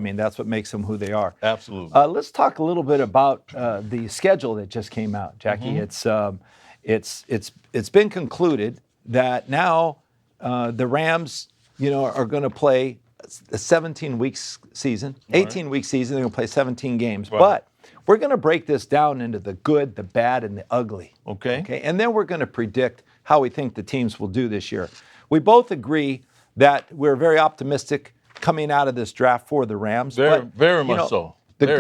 I mean, that's what makes them who they are. Absolutely. Let's talk a little bit about the schedule that just came out, Jackie. It's been concluded that now the Rams, are going to play a 17-week season, 18-week season. They're going to play 17 games, but we're going to break this down into the good, the bad, and the ugly. Okay, and then we're going to predict how we think the teams will do this year. We both agree that we're very optimistic coming out of this draft for the Rams. Very much so. The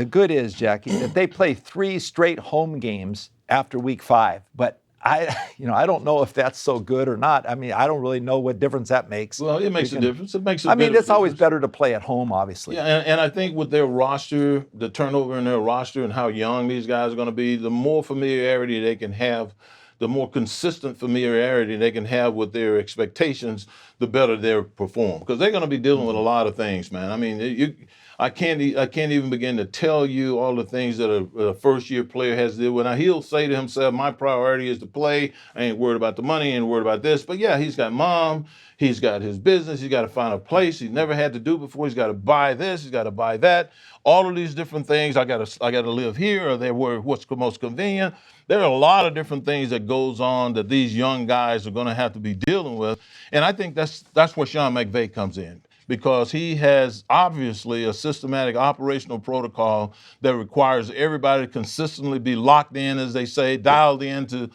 good is, Jackie, that they play 3 straight home games after week 5. But I don't know if that's so good or not. I mean, I don't really know what difference that makes. Well, it makes a difference. It makes a it's always better to play at home, obviously. Yeah, and I think with their roster, the turnover in their roster and how young these guys are going to be, the more familiarity they can have, the more consistent familiarity they can have with their expectations, the better they'll perform. Because they're going to be dealing with a lot of things, man. I mean, I can't even begin to tell you all the things that a first-year player has to do with. Now, he'll say to himself, my priority is to play. I ain't worried about the money, I ain't worried about this. But, yeah, he's got mom. He's got his business. He's got to find a place he's never had to do before. He's got to buy this. He's got to buy that. All of these different things. I got to live here, or what's the most convenient. There are a lot of different things that goes on that these young guys are going to have to be dealing with. And I think that's where Sean McVay comes in, because he has obviously a systematic operational protocol that requires everybody to consistently be locked in, as they say, dialed into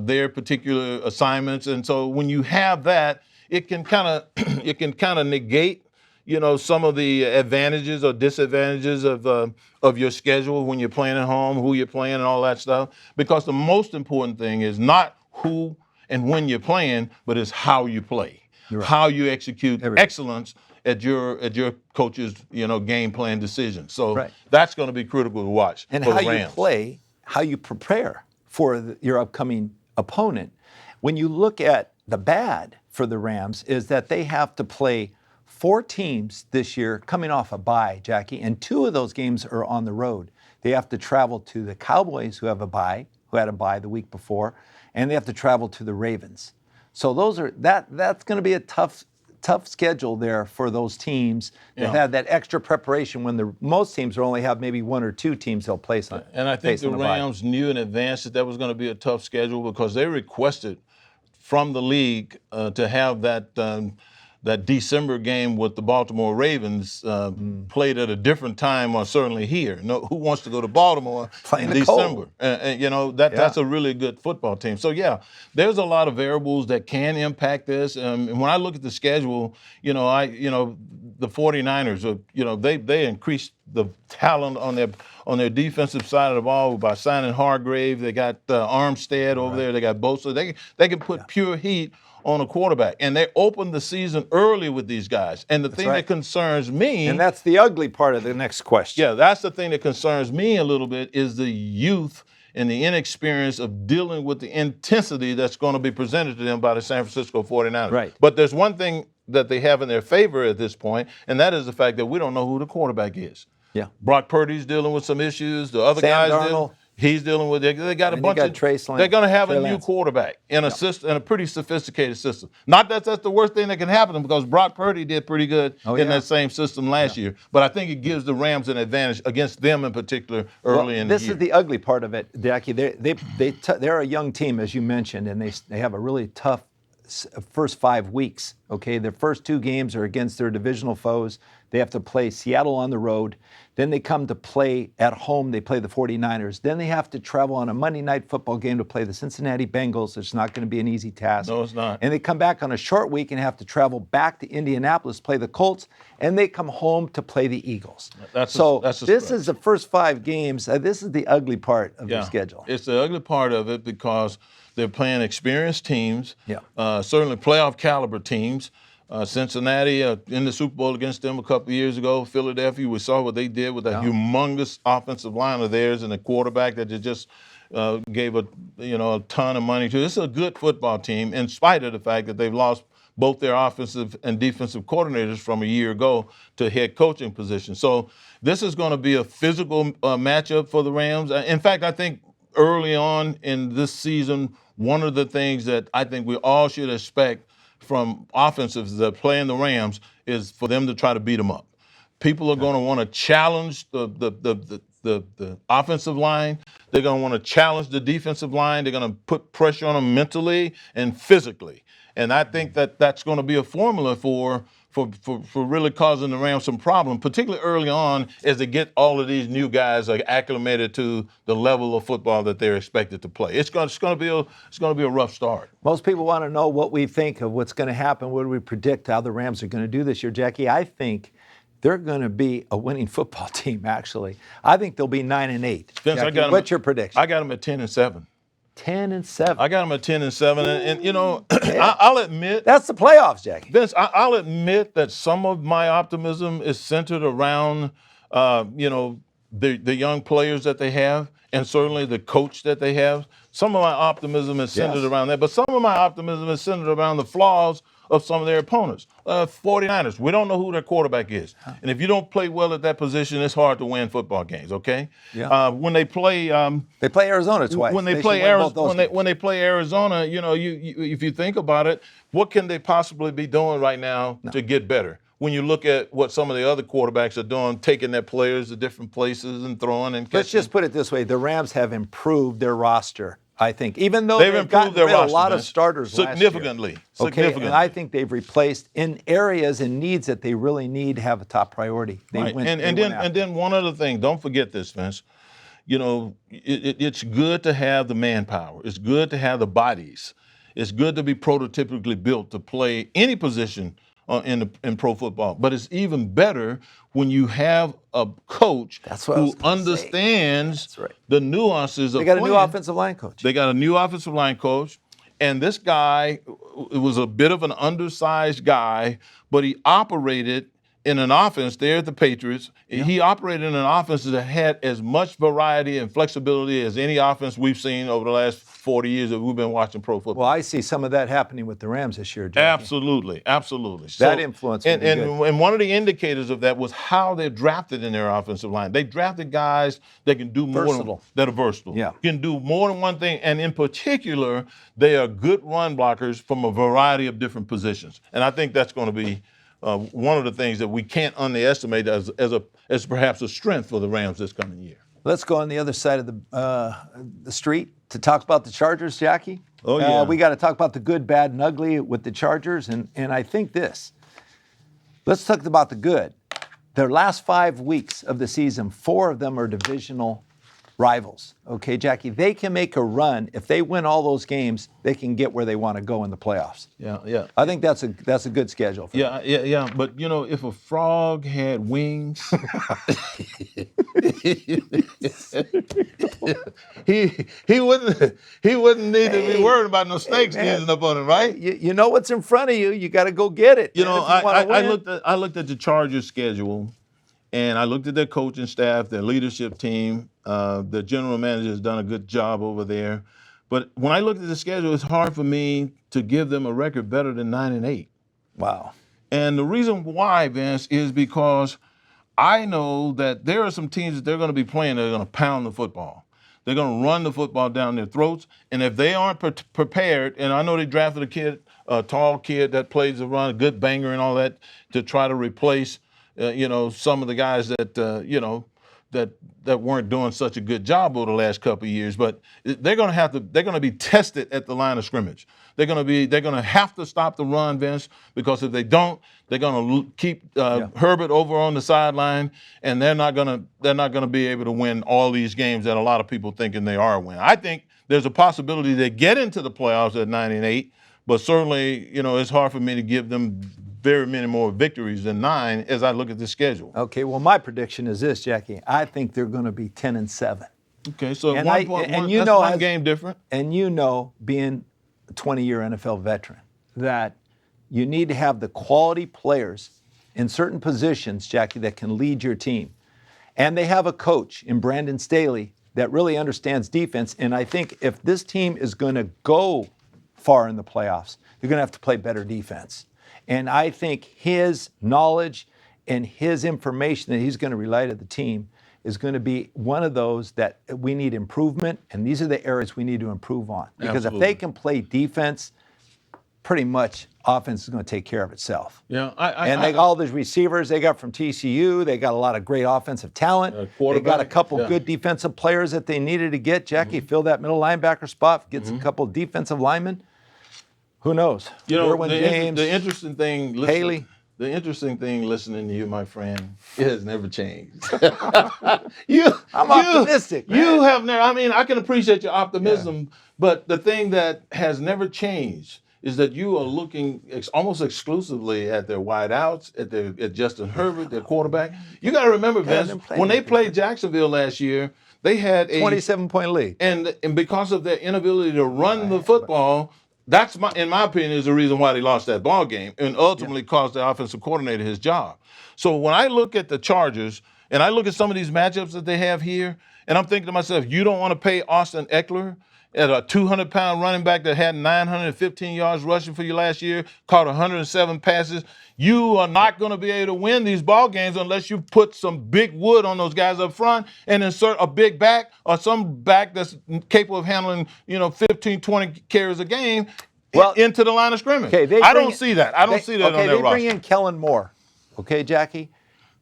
their particular assignments. And so when you have that, it can kind of negate, some of the advantages or disadvantages of your schedule when you're playing at home, who you're playing, and all that stuff. Because the most important thing is not who and when you're playing, but it's how you play, how you execute excellence at your coach's game plan decisions. So that's going to be critical to watch. And for how the Rams. You play, how you prepare for your upcoming opponent. When you look at the bad for the Rams, is that they have to play 4 teams this year coming off a bye, Jackie, and 2 of those games are on the road. They have to travel to the Cowboys, who had a bye the week before, and they have to travel to the Ravens. So that's going to be a tough schedule there for those teams that have that extra preparation when most teams will only have maybe 1 or 2 teams they'll place on. And I think the Rams knew in advance that was going to be a tough schedule, because they requested from the league to have that December game with the Baltimore Ravens played at a different time, or certainly here. Who wants to go to Baltimore in December? That's a really good football team. So, yeah, there's a lot of variables that can impact this. And when I look at the schedule, the 49ers, they increased the talent on their defensive side of the ball by signing Hargrave. They got Armstead over there. They got Bosa. They can put pure heat on a quarterback. And they opened the season early with these guys. And the thing that concerns me... And that's the ugly part of the next question. Yeah, that's the thing that concerns me a little bit, is the youth and the inexperience of dealing with the intensity that's going to be presented to them by the San Francisco 49ers. Right. But there's one thing that they have in their favor at this point, and that is the fact that we don't know who the quarterback is. Yeah. Brock Purdy's dealing with some issues. The other guys he's dealing with. They got a bunch of. They're going to have a new quarterback in a pretty sophisticated system. Not that that's the worst thing that can happen, because Brock Purdy did pretty good in that same system last year. But I think it gives the Rams an advantage against them in particular early in the year. This is the ugly part of it, Jackie. They're a young team, as you mentioned, and they have a really tough first 5 weeks. Okay, their first 2 games are against their divisional foes. They have to play Seattle on the road. Then they come to play at home. They play the 49ers. Then they have to travel on a Monday night football game to play the Cincinnati Bengals. It's not going to be an easy task. No, it's not. And they come back on a short week and have to travel back to Indianapolis, play the Colts, and they come home to play the Eagles. This is the first 5 games. This is the ugly part of the schedule. It's the ugly part of it, because they're playing experienced teams, certainly playoff caliber teams. Cincinnati in the Super Bowl against them a couple of years ago. Philadelphia, we saw what they did with that humongous offensive line of theirs and a quarterback that they just gave a ton of money to. This is a good football team, in spite of the fact that they've lost both their offensive and defensive coordinators from a year ago to head coaching position. So this is going to be a physical matchup for the Rams. In fact, I think early on in this season, one of the things that I think we all should expect from offensives that play in the Rams is for them to try to beat them up. People are going to want to challenge the offensive line. They're going to want to challenge the defensive line. They're going to put pressure on them mentally and physically. And I think that that's going to be a formula for really causing the Rams some problem, particularly early on as they get all of these new guys like acclimated to the level of football that they're expected to play. It's going to be a rough start. Most people want to know what we think of what's going to happen. What do we predict how the Rams are going to do this year, Jackie? I think they're going to be a winning football team, actually. I think they'll be 9-8. Vince, what's your prediction? I got them at 10-7. 10-7. I got them at 10-7, and you know, I'll admit that's the playoffs, Jackie. Vince, I'll admit that some of my optimism is centered around, you know, the young players that they have, and certainly the coach that they have. Some of my optimism is centered around that, but some of my optimism is centered around the flaws of some of their opponents. 49ers, we don't know who their quarterback is. And if you don't play well at that position, it's hard to win football games, okay? Yeah. When they play Arizona twice. When they play Arizona, you know, you if you think about it, what can they possibly be doing right now to get better? When you look at what some of the other quarterbacks are doing, taking their players to different places and throwing and catching. Let's just put it this way. The Rams have improved their roster, I think, even though they've gotten rid of a lot man. of starters significantly. Last year. Okay, and I think they've replaced in areas and needs that they really need to have a top priority. And then one other thing, don't forget this, Vince. You know, it's good to have the manpower. It's good to have the bodies. It's good to be prototypically built to play any position in pro football. But it's even better when you have a coach who understands the nuances of playing. They got a new offensive line coach. And this guy was a bit of an undersized guy, but he operated in an offense there at the Patriots. Yeah. He operated in an offense that had as much variety and flexibility as any offense we've seen over the last 40 years that we've been watching pro football. Well, I see some of that happening with the Rams this year, Jackie. Absolutely. That influence will be good. And one of the indicators of that was how they're drafted in their offensive line. They drafted guys that can do more that are versatile. Yeah. Can do more than one thing. And in particular, they are good run blockers from a variety of different positions. And I think that's going to be one of the things that we can't underestimate as perhaps a strength for the Rams this coming year. Let's go on the other side of the street to talk about the Chargers, Jackie. Oh, yeah. We got to talk about the good, bad, and ugly with the Chargers. And I think this. Let's talk about the good. Their last 5 weeks of the season, 4 of them are divisional rivals. Okay, Jackie, they can make a run. If they win all those games, they can get where they want to go in the playoffs. Yeah. I think that's a good schedule for them. Yeah. But, you know, if a frog had wings, he wouldn't need to be worried about no snakes sneezing up on him, right? You know what's in front of you. You got to go get it. You know, I looked at the Chargers schedule, and I looked at their coaching staff, their leadership team. The general manager has done a good job over there. But when I looked at the schedule, it's hard for me to give them a record better than 9-8. Wow. And the reason why, Vince, is because I know that there are some teams that they're going to be playing that are going to pound the football. They're going to run the football down their throats. And if they aren't prepared, and I know they drafted a tall kid that plays the run, a good banger and all that, to try to replace, some of the guys that, that weren't doing such a good job over the last couple of years, but they're going to be tested at the line of scrimmage. They're going to have to stop the run, Vince, because if they don't, they're going to keep Herbert over on the sideline, and they're not going to be able to win all these games that a lot of people thinking they are winning. I think there's a possibility they get into the playoffs at 9-8, but certainly, it's hard for me to give them very many more victories than 9 as I look at the schedule. Okay, well, my prediction is this, Jackie. I think they're going to be 10-7. Okay, so and that's one game different. And being a 20-year NFL veteran, that you need to have the quality players in certain positions, Jackie, that can lead your team. And they have a coach in Brandon Staley that really understands defense. And I think if this team is going to go far in the playoffs, they're going to have to play better defense. And I think his knowledge and his information that he's going to relay to the team is going to be one of those that we need improvement, and these are the areas we need to improve on. Because if they can play defense, pretty much offense is going to take care of itself. Yeah, And they got all these receivers they got from TCU. They got a lot of great offensive talent. They got a couple good defensive players that they needed to get. Jackie, fill that middle linebacker spot, gets a couple defensive linemen. Who knows? You know, James, the interesting thing, Haley. The interesting thing listening to you, my friend, it has never changed. I'm optimistic, man. You have never, I mean, I can appreciate your optimism, but the thing that has never changed is that you are looking almost exclusively at their wideouts, at Justin Herbert, their quarterback. You got to remember, Vince, when they played Jacksonville last year, they had a 27-point lead. And because of their inability to run the football, that's in my opinion, is the reason why they lost that ball game and ultimately cost the offensive coordinator his job. So when I look at the Chargers and I look at some of these matchups that they have here, and I'm thinking to myself, you don't want to pay Austin Eckler at a 200-pound running back that had 915 yards rushing for you last year, caught 107 passes. You are not going to be able to win these ball games unless you put some big wood on those guys up front and insert a big back or some back that's capable of handling, 15, 20 carries a game into the line of scrimmage. I don't see that. I don't see that on their roster. They bring in Kellen Moore. Okay, Jackie?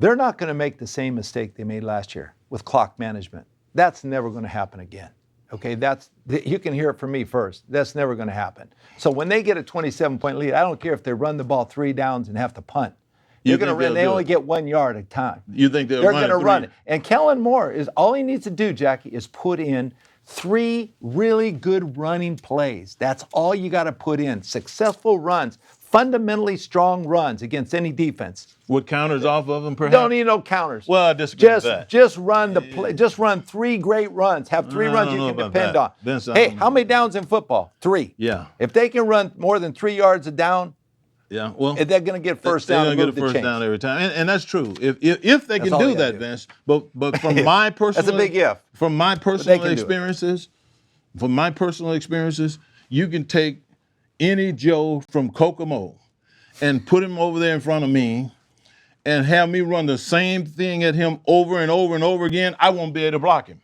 They're not going to make the same mistake they made last year with clock management. That's never going to happen again. Okay, you can hear it from me first. That's never going to happen. So when they get a 27-point lead, I don't care if they run the ball 3 downs and have to punt. They're going to run. They only get 1 yard at a time. You think they're going to run it? And Kellen Moore all he needs to do, Jackie, is put in 3 really good running plays. That's all you got to put in. Successful runs, fundamentally strong runs against any defense. With counters off of them, perhaps? Don't need no counters. Well, I disagree with that. Just run the play. Just run 3 great runs. Have 3 runs you can depend on. Hey, how many downs in football? 3. Yeah. If they can run more than 3 yards a down, well, they're going to get first down. They're going to get a first down every time, and that's true. If they can do that, Vince. But from my personal, that's a big if. From my personal experiences, you can take any Joe from Kokomo and put him over there in front of me and have me run the same thing at him over and over and over again. I won't be able to block him.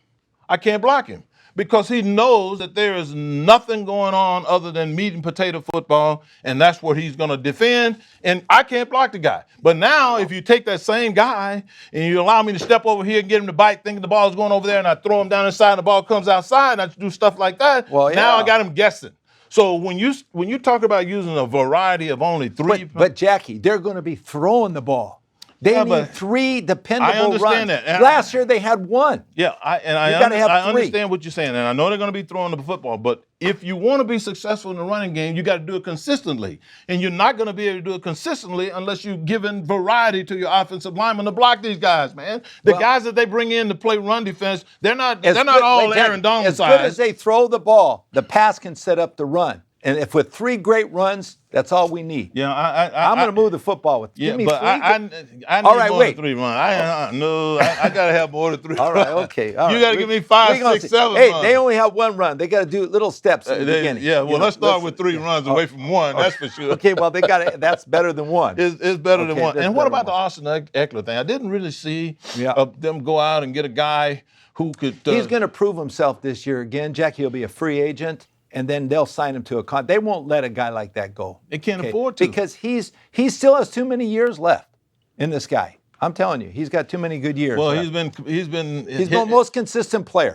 I can't block him because he knows that there is nothing going on other than meat and potato football, and that's what he's going to defend, and I can't block the guy. But now if you take that same guy and you allow me to step over here and get him to bite thinking the ball is going over there and I throw him down inside and the ball comes outside and I do stuff like that, now I got him guessing. So when you talk about using a variety of only 3... But Jackie, they're going to be throwing the ball. They need 3 dependable runs. I understand that. Last year they had 1. Yeah, I understand what you're saying, and I know they're going to be throwing the football, but if you want to be successful in the running game, you got to do it consistently. And you're not going to be able to do it consistently unless you're giving variety to your offensive linemen to block these guys, man. The guys that they bring in to play run defense, they're not all Aaron Donald size. As good as they throw the ball, the pass can set up the run. And if with 3 great runs, that's all we need. Yeah, I'm going to move the football with. Yeah, give me but 3. I need more than 3 runs. I got to have more than 3 runs. All right, okay. All you got to give me 5, 6, 7 Hey, runs. they only have 1 run. They got to do little steps in the beginning. Yeah, well, let's start with 3 runs away from 1. That's for sure. Okay, well, that's better than 1. It's better than 1. And what about the Austin Eckler thing? I didn't really see them go out and get a guy who could. He's going to prove himself this year again. Jackie will be a free agent. And then they'll sign him to a contract. They won't let a guy like that go. They can't afford to. Because he still has too many years left in this guy. I'm telling you, he's got too many good years. Well, left. he's the most consistent player.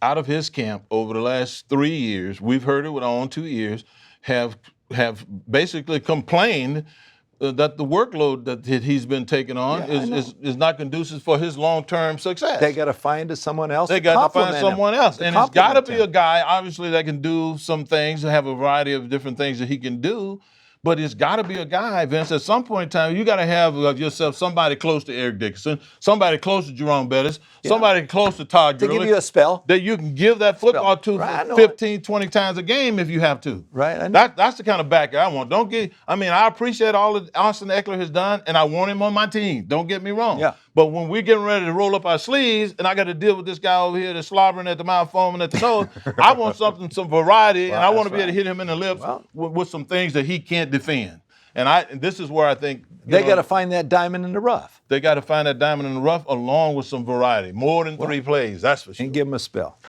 Out of his camp over the last 3 years, we've heard it with our own 2 years, have basically complained that the workload that he's been taking on is not conducive for his long-term success. They got to find someone else. And it's got to be a guy, obviously, that can do some things, have a variety of different things that he can do. But it's got to be a guy, Vince. At some point in time, you got to have yourself somebody close to Eric Dickerson, somebody close to Jerome Bettis, somebody close to Todd Gurley. To give you a spell. That you can give that football to 15, 20 times a game if you have to. Right. That's the kind of backer I want. I appreciate all that Austin Eckler has done, and I want him on my team. Don't get me wrong. Yeah. But when we're getting ready to roll up our sleeves, and I got to deal with this guy over here that's slobbering at the mouth, foaming at the nose, I want some variety, and I want to be able to hit him in the lips with some things that he can't defend. And this is where I think they got to find that diamond in the rough. They got to find that diamond in the rough along with some variety, more than 3 plays, that's for sure. And give him a spell.